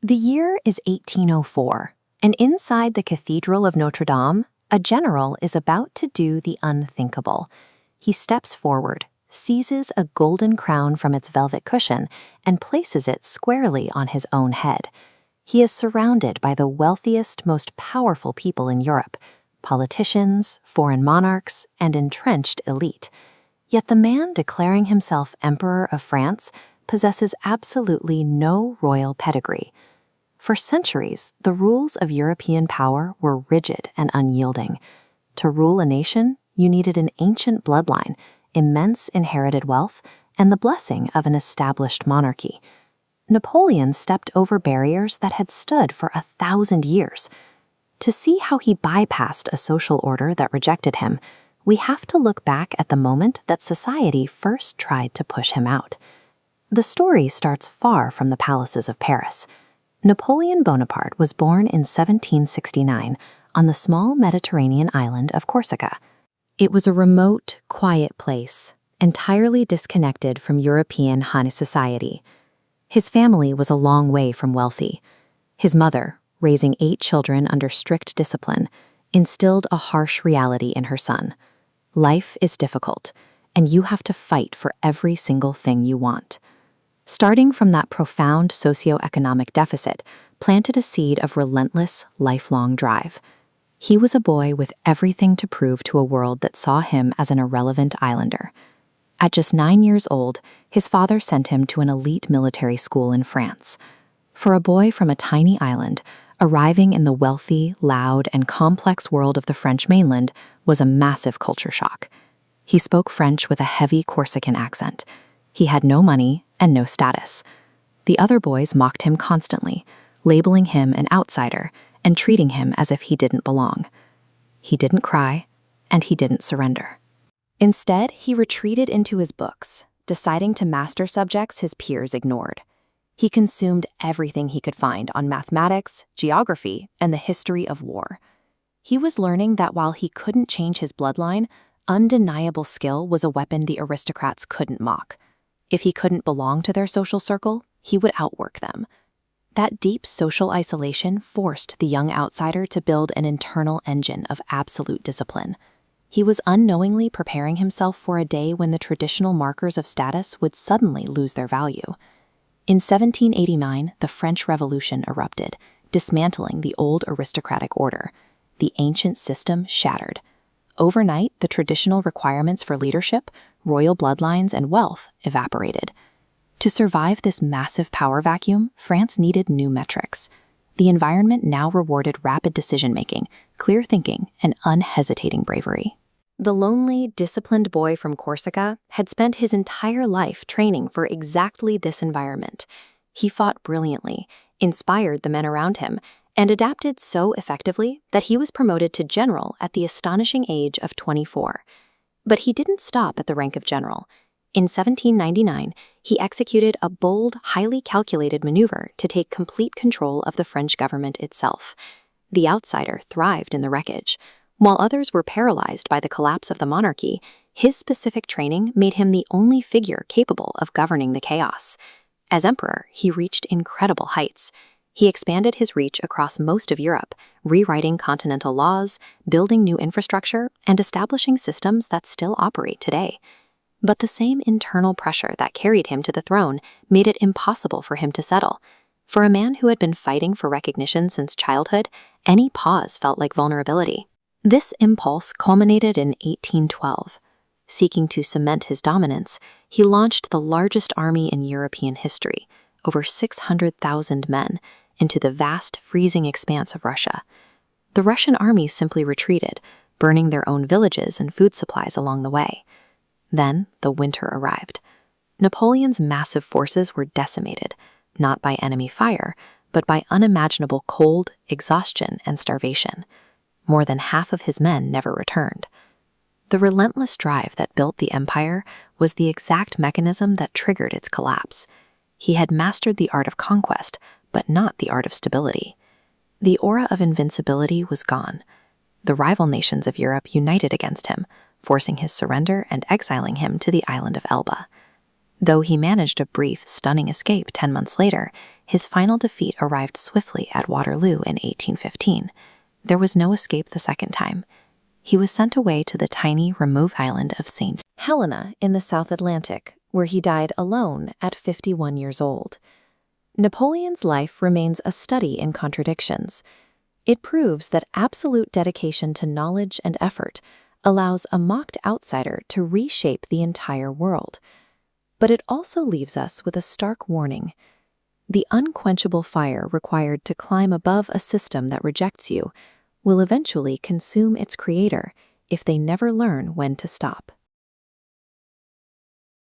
The year is 1804, and inside the Cathedral of Notre Dame, a general is about to do the unthinkable. He steps forward, seizes a golden crown from its velvet cushion, and places it squarely on his own head. He is surrounded by the wealthiest, most powerful people in Europe, politicians, foreign monarchs, and entrenched elite. Yet the man declaring himself Emperor of France possesses absolutely no royal pedigree. For centuries, the rules of European power were rigid and unyielding. To rule a nation, you needed an ancient bloodline, immense inherited wealth, and the blessing of an established monarchy. Napoleon stepped over barriers that had stood for 1,000 years. To see how he bypassed a social order that rejected him, we have to look back at the moment that society first tried to push him out. The story starts far from the palaces of Paris. Napoleon Bonaparte was born in 1769 on the small Mediterranean island of Corsica. It was a remote, quiet place, entirely disconnected from European high society. His family was a long way from wealthy. His mother, raising 8 children under strict discipline, instilled a harsh reality in her son. Life is difficult, and you have to fight for every single thing you want. Starting from that profound socioeconomic deficit, planted a seed of relentless, lifelong drive. He was a boy with everything to prove to a world that saw him as an irrelevant islander. At just 9 years old, his father sent him to an elite military school in France. For a boy from a tiny island, arriving in the wealthy, loud, and complex world of the French mainland was a massive culture shock. He spoke French with a heavy Corsican accent. He had no money and no status. The other boys mocked him constantly, labeling him an outsider and treating him as if he didn't belong. He didn't cry, and he didn't surrender. Instead, he retreated into his books, deciding to master subjects his peers ignored. He consumed everything he could find on mathematics, geography, and the history of war. He was learning that while he couldn't change his bloodline, undeniable skill was a weapon the aristocrats couldn't mock. If he couldn't belong to their social circle, he would outwork them. That deep social isolation forced the young outsider to build an internal engine of absolute discipline. He was unknowingly preparing himself for a day when the traditional markers of status would suddenly lose their value. In 1789, the French Revolution erupted, dismantling the old aristocratic order. The ancient system shattered. Overnight, the traditional requirements for leadership, royal bloodlines, and wealth evaporated. To survive this massive power vacuum, France needed new metrics. The environment now rewarded rapid decision-making, clear thinking, and unhesitating bravery. The lonely, disciplined boy from Corsica had spent his entire life training for exactly this environment. He fought brilliantly, inspired the men around him, and adapted so effectively that he was promoted to general at the astonishing age of 24. But he didn't stop at the rank of general. In 1799, he executed a bold, highly calculated maneuver to take complete control of the French government itself. The outsider thrived in the wreckage. While others were paralyzed by the collapse of the monarchy, his specific training made him the only figure capable of governing the chaos. As emperor, he reached incredible heights. He expanded his reach across most of Europe, rewriting continental laws, building new infrastructure, and establishing systems that still operate today. But the same internal pressure that carried him to the throne made it impossible for him to settle. For a man who had been fighting for recognition since childhood, any pause felt like vulnerability. This impulse culminated in 1812. Seeking to cement his dominance, he launched the largest army in European history, over 600,000 men, into the vast, freezing expanse of Russia. The Russian army simply retreated, burning their own villages and food supplies along the way. Then the winter arrived. Napoleon's massive forces were decimated, not by enemy fire, but by unimaginable cold, exhaustion, and starvation. More than half of his men never returned. The relentless drive that built the empire was the exact mechanism that triggered its collapse. He had mastered the art of conquest, but not the art of stability. The aura of invincibility was gone. The rival nations of Europe united against him, forcing his surrender and exiling him to the island of Elba. Though he managed a brief, stunning escape 10 months later, His final defeat arrived swiftly at Waterloo in 1815. There was no escape the second time. He was sent away to the tiny, remote island of St. Helena in the South Atlantic, where he died alone at 51 years old. Napoleon's life remains a study in contradictions. It proves that absolute dedication to knowledge and effort allows a mocked outsider to reshape the entire world. But it also leaves us with a stark warning. The unquenchable fire required to climb above a system that rejects you will eventually consume its creator if they never learn when to stop.